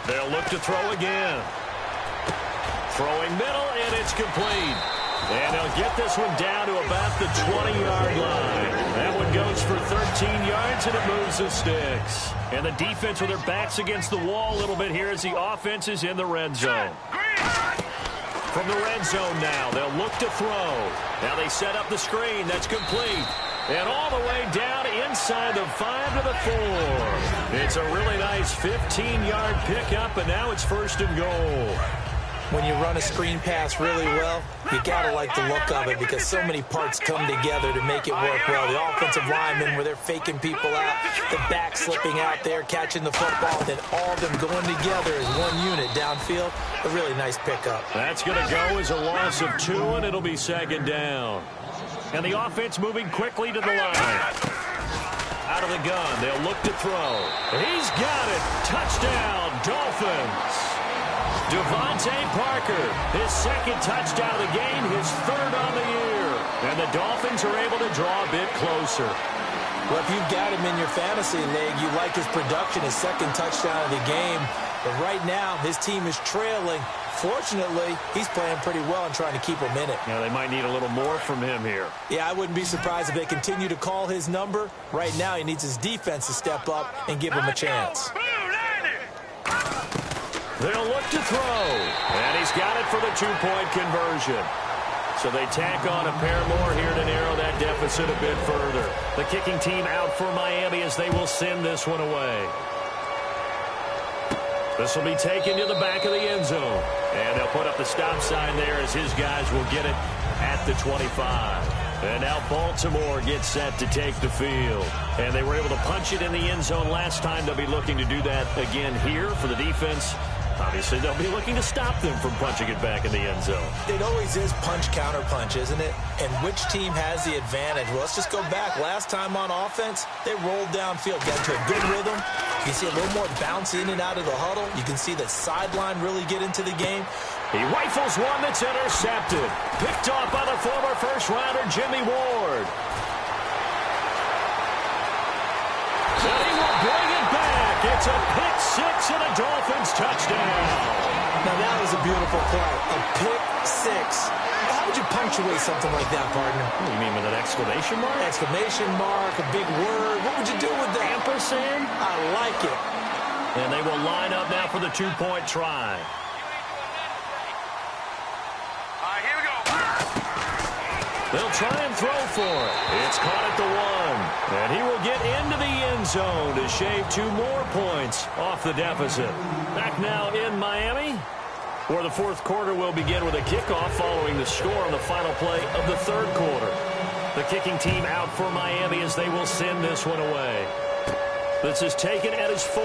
They'll look to throw again. Throwing middle, and it's complete. And they'll get this one down to about the 20-yard line. That one goes for 13 yards, and it moves the sticks. And the defense with their backs against the wall a little bit here as the offense is in the red zone. From the red zone now, they'll look to throw. Now they set up the screen. That's complete. And all the way down inside the 5 to the 4. It's a really nice 15-yard pickup, and now it's 1st and goal. When you run a screen pass really well, you got to like the look of it because so many parts come together to make it work well. The offensive linemen where they're faking people out, the back slipping out there, catching the football, then all of them going together as one unit downfield. A really nice pickup. That's going to go as a loss of 2, and it'll be 2nd down. And the offense moving quickly to the line. Out of the gun, they'll look to throw. He's got it. Touchdown, Dolphins. Devontae Parker, his 2nd touchdown of the game, his 3rd on the year. And the Dolphins are able to draw a bit closer. Well, if you've got him in your fantasy league, you like his production, his 2nd touchdown of the game. But right now, his team is trailing. Fortunately, he's playing pretty well and trying to keep him in it. Yeah, they might need a little more from him here. Yeah, I wouldn't be surprised if they continue to call his number. Right now, he needs his defense to step up and give him a chance. They'll look to throw, and he's got it for the 2-point conversion. So they tack on a pair more here to narrow that deficit a bit further. The kicking team out for Miami as they will send this one away. This will be taken to the back of the end zone. And they'll put up the stop sign there as his guys will get it at the 25. And now Baltimore gets set to take the field. And they were able to punch it in the end zone last time. They'll be looking to do that again here for the defense. Obviously, they'll be looking to stop them from punching it back in the end zone. It always is punch-counter-punch, isn't it? And which team has the advantage? Well, let's just go back. Last time on offense, they rolled downfield, got to a good rhythm. You see a little more bounce in and out of the huddle. You can see the sideline really get into the game. He rifles one that's intercepted. Picked off by the former first-rounder, Jimmy Ward. And he will bring it back. It's a pick 6 and a Dolphins touchdown. Now, that was a beautiful play. A pick 6. How would you punctuate something like that, partner? What do you mean, with an exclamation mark? Exclamation mark, a big word. What would you do with that? Ampersand? I like it. And they will line up now for the two-point try. Here we go. They'll try and throw for it. It's caught at the 1. And he will get into the end zone to shave 2 more points off the deficit. Back now in Miami, where the fourth quarter will begin with a kickoff following the score on the final play of the third quarter. The kicking team out for Miami as they will send this one away. This is taken at his 4.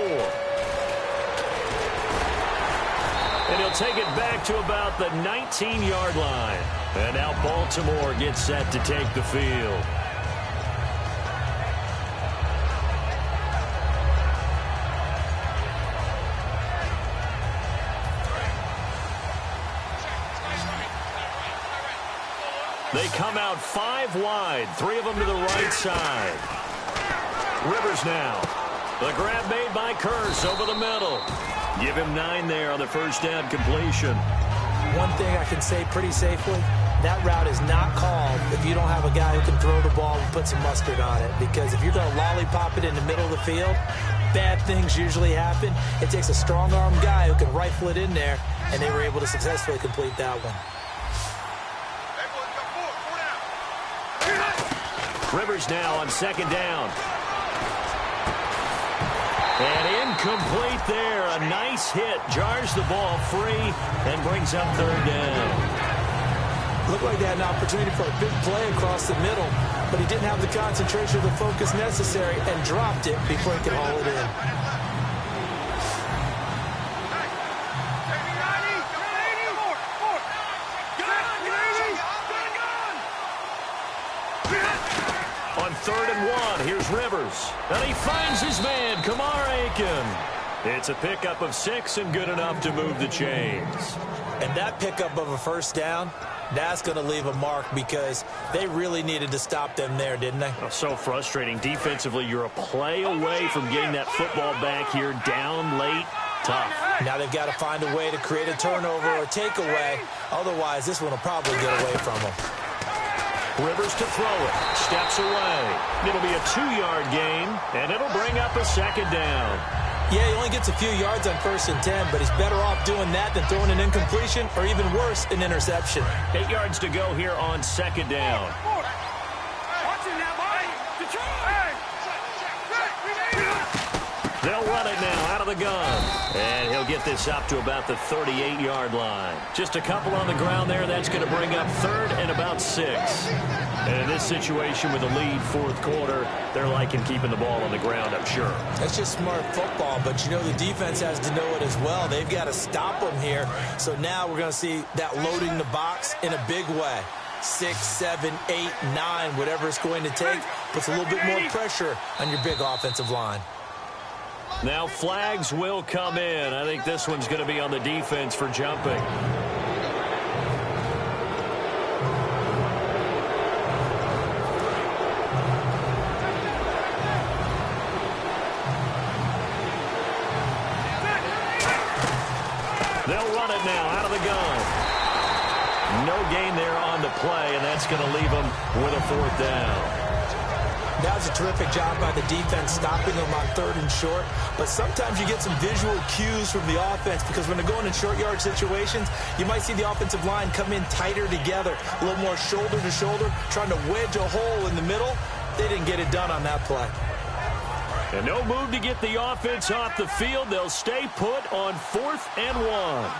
And he'll take it back to about the 19-yard line. And now Baltimore gets set to take the field. They come out 5 wide, 3 of them to the right side. Rivers now. The grab made by Kearse over the middle. Give him 9 there on the first down completion. One thing I can say pretty safely, that route is not called if you don't have a guy who can throw the ball and put some mustard on it. Because if you're going to lollipop it in the middle of the field, bad things usually happen. It takes a strong-arm guy who can rifle it in there, and they were able to successfully complete that one. Rivers now on second down. And incomplete there. A nice hit. Jars the ball free and brings up third down. Looked like they had an opportunity for a big play across the middle, but he didn't have the concentration or the focus necessary and dropped it before he could haul it in. On 3rd and 1, here's Rivers. And he finds his man, Kamar Aiken. It's a pickup of 6 and good enough to move the chains. And that pickup of a first down, that's going to leave a mark because they really needed to stop them there, didn't they? Oh, so frustrating. Defensively, you're a play away from getting that football back here down late. Tough. Now they've got to find a way to create a turnover or takeaway. Otherwise, this one will probably get away from them. Rivers to throw it. Steps away. It'll be a 2-yard gain, and it'll bring up a second down. Yeah, he only gets a few yards on 1st and 10, but he's better off doing that than throwing an incompletion or even worse, an interception. 8 yards to go here on second down. They'll run it now out of the gun. And he'll get this up to about the 38-yard line. Just a couple on the ground there. That's going to bring up 3rd and about 6. And in this situation with the lead fourth quarter, they're liking keeping the ball on the ground, I'm sure. That's just smart football, but you know the defense has to know it as well. They've got to stop them here. So now we're going to see that loading the box in a big way. 6, 7, 8, 9, whatever it's going to take, puts a little bit more pressure on your big offensive line. Now flags will come in. I think this one's going to be on the defense for jumping. They'll run it now out of the gun. No gain there on the play, and that's going to leave them with a 4th down. That was a terrific job by the defense stopping them on 3rd and short. But sometimes you get some visual cues from the offense because when they're going in short yard situations, you might see the offensive line come in tighter together, a little more shoulder to shoulder, trying to wedge a hole in the middle. They didn't get it done on that play. And no move to get the offense off the field. They'll stay put on 4th and 1.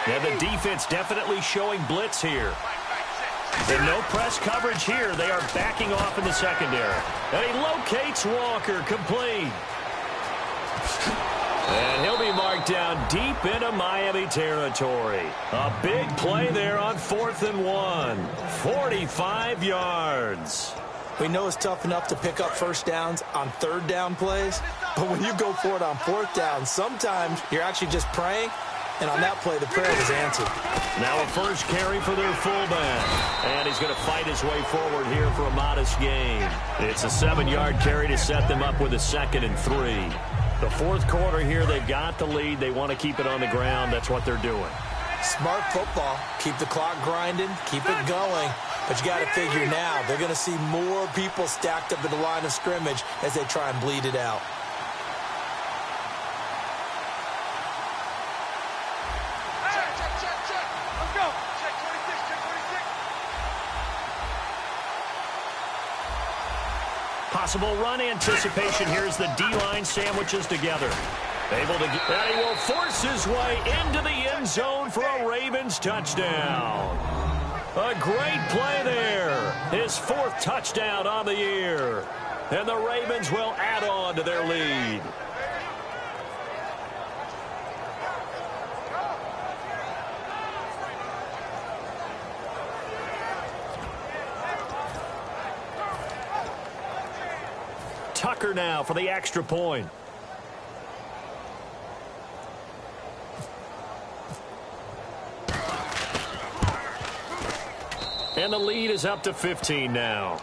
And the defense definitely showing blitz here. And no press coverage here. They are backing off in the secondary. And he locates Walker, complete. And he'll be marked down deep into Miami territory. A big play there on 4th and 1. 45 yards. We know it's tough enough to pick up first downs on 3rd down plays, but when you go for it on 4th down, sometimes you're actually just praying. And on that play, the prayer was answered. Now a first carry for their fullback. And he's going to fight his way forward here for a modest gain. It's a 7-yard carry to set them up with a 2nd and 3. The fourth quarter here, they've got the lead. They want to keep it on the ground. That's what they're doing. Smart football. Keep the clock grinding. Keep it going. But you got to figure now, they're going to see more people stacked up at the line of scrimmage as they try and bleed it out. Possible run anticipation here as the D-line sandwiches together. Able to get, and he will force his way into the end zone for a Ravens touchdown. A great play there. His 4th touchdown on the year. And the Ravens will add on to their lead. Tucker now for the extra point. And the lead is up to 15 now.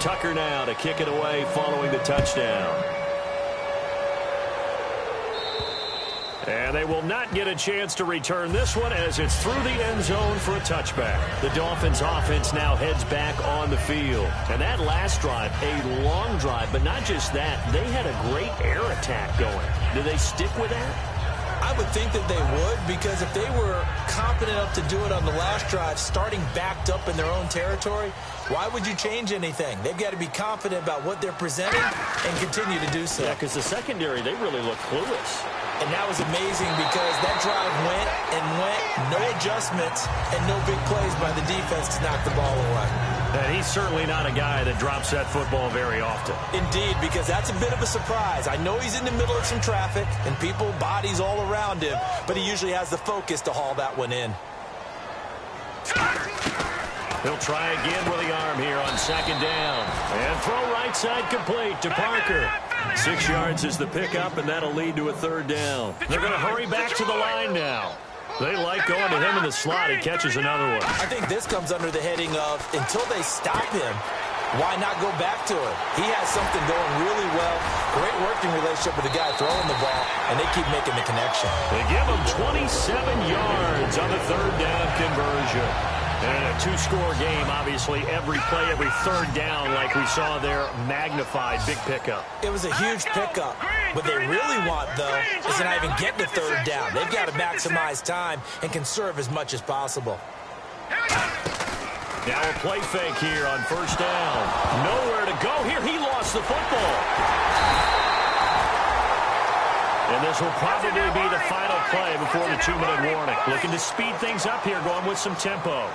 Tucker now to kick it away following the touchdown. And they will not get a chance to return this one as it's through the end zone for a touchback. The Dolphins offense now heads back on the field. And that last drive, a long drive, but not just that. They had a great air attack going. Do they stick with that? I would think that they would, because if they were confident enough to do it on the last drive, starting backed up in their own territory, why would you change anything? They've got to be confident about what they're presenting and continue to do so. Yeah, because the secondary, they really look clueless. And that was amazing because that drive went and went, no adjustments, and no big plays by the defense to knock the ball away. And he's certainly not a guy that drops that football very often. Indeed, because that's a bit of a surprise. I know he's in the middle of some traffic and people, bodies all around him, but he usually has the focus to haul that one in. He'll try again with the arm here on 2nd down. And throw right side complete to Parker. 6 yards is the pickup, and that'll lead to a 3rd down. They're going to hurry back to the line now. They like going to him in the slot. He catches another one. I think this comes under the heading of, until they stop him, why not go back to it? He has something going really well. Great working relationship with the guy throwing the ball, and they keep making the connection. They give him 27 yards on the 3rd down conversion. And in a 2-score game, obviously, every play, every 3rd down, like we saw there, magnified, big pickup. It was a huge pickup. What they really want, though, is to not even get the 3rd down. They've got to maximize time and conserve as much as possible. Now a play fake here on 1st down. Nowhere to go here. He lost the football. And this will probably be the final play before the 2-minute warning. Looking to speed things up here, going with some tempo.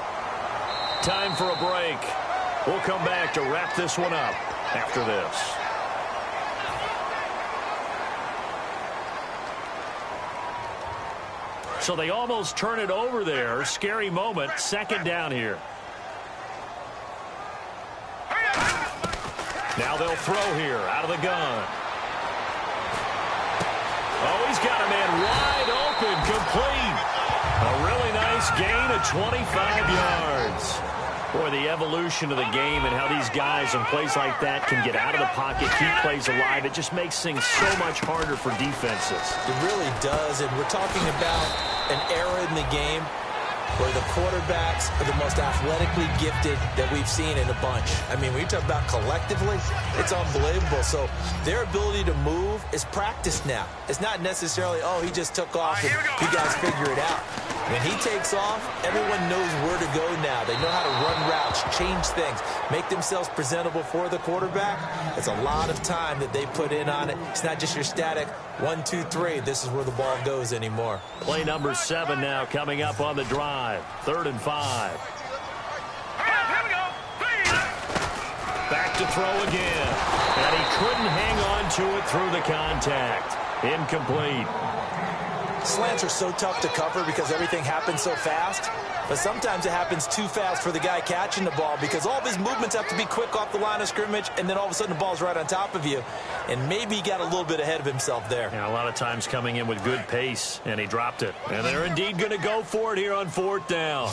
Time for a break. We'll come back to wrap this one up after this. So they almost turn it over there. Scary moment. 2nd down here. Now they'll throw here out of the gun. Oh, he's got a man wide open, complete. A really nice gain of 25 yards. Boy, the evolution of the game and how these guys in plays like that can get out of the pocket, keep plays alive, it just makes things so much harder for defenses. It really does, and we're talking about an era in the game where the quarterbacks are the most athletically gifted that we've seen in a bunch. I mean, when you talk about collectively, it's unbelievable. So their ability to move is practiced now. It's not necessarily, oh, he just took off and you guys figure it out. When he takes off, everyone knows where to go now. They know how to run routes, change things, make themselves presentable for the quarterback. It's a lot of time that they put in on it. It's not just your static 1, 2, 3. This is where the ball goes anymore. Play number 7 now coming up on the drive. 3rd and 5. Back to throw again. And he couldn't hang on to it through the contact. Incomplete. Slants are so tough to cover because everything happens so fast. But sometimes it happens too fast for the guy catching the ball because all of his movements have to be quick off the line of scrimmage, and then all of a sudden the ball's right on top of you. And maybe he got a little bit ahead of himself there. Yeah, a lot of times coming in with good pace, and he dropped it. And they're indeed going to go for it here on 4th down.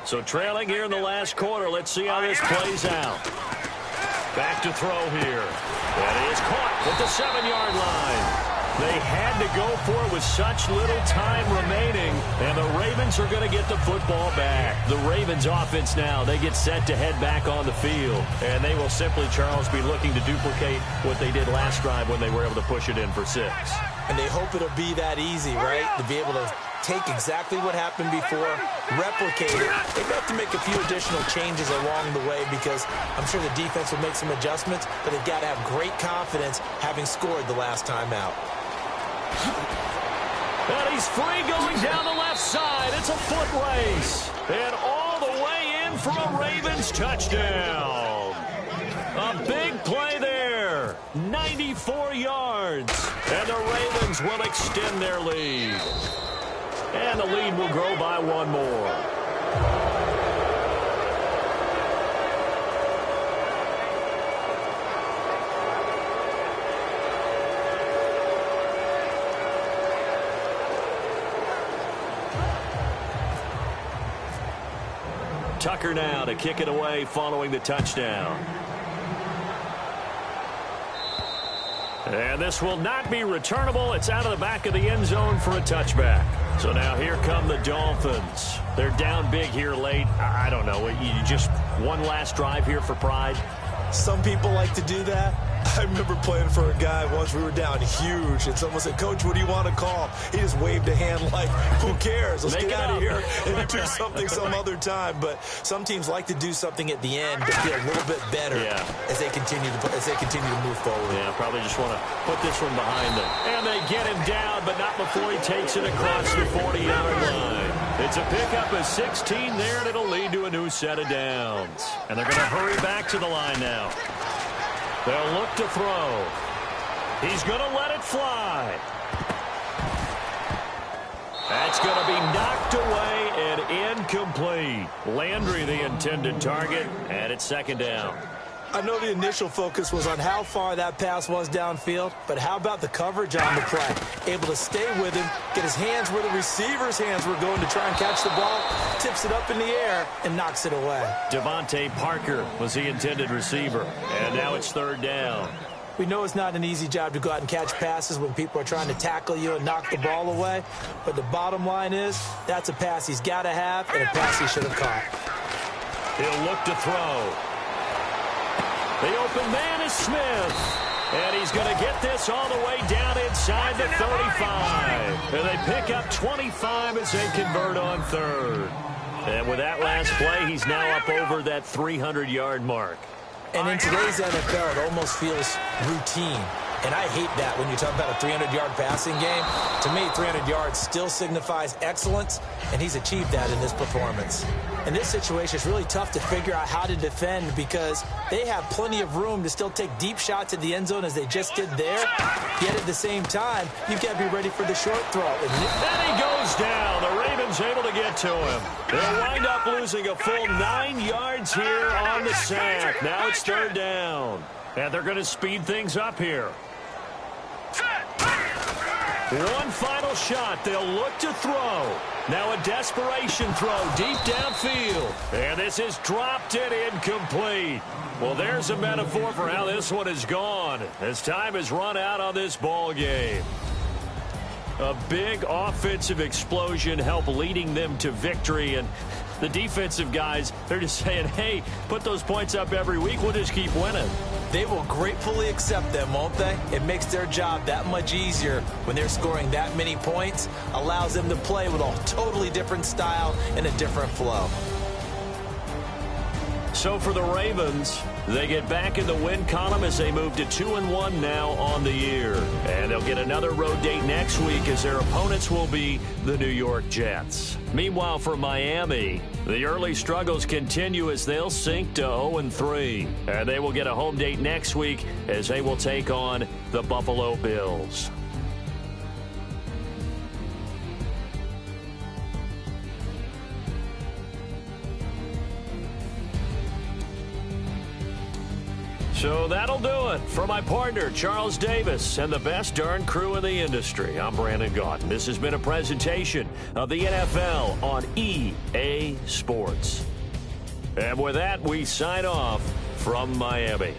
So trailing here in the last quarter. Let's see how this plays out. Back to throw here. And he is caught at the 7-yard line. They had to go for it with such little time remaining, and the Ravens are going to get the football back. The Ravens offense now, they get set to head back on the field, and they will simply, Charles, be looking to duplicate what they did last drive when they were able to push it in for 6. And they hope it'll be that easy, right? To be able to take exactly what happened before, replicate it. They've got to make a few additional changes along the way because I'm sure the defense will make some adjustments, but they've got to have great confidence having scored the last time out. And he's free going down the left side. It's a foot race. And all the way in for a Ravens touchdown. A big play there. 94 yards. And the Ravens will extend their lead. And the lead will grow by one more. Tucker now to kick it away following the touchdown. And this will not be returnable. It's out of the back of the end zone for a touchback. So now here come the Dolphins. They're down big here late. I don't know. You just one last drive here for pride? Some people like to do that. I remember playing for a guy once. We were down huge, and someone said, "Coach, what do you want to call?" He just waved a hand like, "Who cares? Let's get out of here and do something some other time." But some teams like to do something at the end to feel a little bit better as they continue to move forward. Yeah, probably just want to put this one behind them. And they get him down, but not before he takes it across the 40-yard line. It's a pickup of 16 there, and it'll lead to a new set of downs. And they're going to hurry back to the line now. They'll look to throw. He's going to let it fly. That's going to be knocked away and incomplete. Landry the intended target, and it's second down. I know the initial focus was on how far that pass was downfield, but how about the coverage on the play? Able to stay with him, get his hands where the receiver's hands were going to try and catch the ball, tips it up in the air, and knocks it away. Devontae Parker was the intended receiver, and now it's third down. We know it's not an easy job to go out and catch passes when people are trying to tackle you and knock the ball away, but the bottom line is that's a pass he's got to have and a pass he should have caught. He'll look to throw. The open man is Smith. And he's going to get this all the way down inside the 35. And they pick up 25 as they convert on third. And with that last play, he's now up over that 300-yard mark. And in today's NFL, it almost feels routine. And I hate that when you talk about a 300-yard passing game. To me, 300 yards still signifies excellence, and he's achieved that in this performance. In this situation, it's really tough to figure out how to defend because they have plenty of room to still take deep shots at the end zone as they just did there. Yet at the same time, you've got to be ready for the short throw. And he goes down. The Ravens able to get to him. They'll wind up losing a full 9 yards here on the sack. Now it's third down. And they're going to speed things up here. One final shot. They'll look to throw. Now a desperation throw deep downfield. And this is dropped and incomplete. Well, there's a metaphor for how this one is gone as time has run out on this ball game. A big offensive explosion helped leading them to victory. And the defensive guys, they're just saying, hey, put those points up every week. We'll just keep winning. They will gratefully accept them, won't they? It makes their job that much easier when they're scoring that many points. Allows them to play with a totally different style and a different flow. So for the Ravens, they get back in the win column as they move to 2-1 now on the year. And they'll get another road date next week as their opponents will be the New York Jets. Meanwhile, for Miami, the early struggles continue as they'll sink to 0-3. And they will get a home date next week as they will take on the Buffalo Bills. So that'll do it. For my partner, Charles Davis, and the best darn crew in the industry, I'm Brandon Gaudin. This has been a presentation of the NFL on EA Sports. And with that, we sign off from Miami.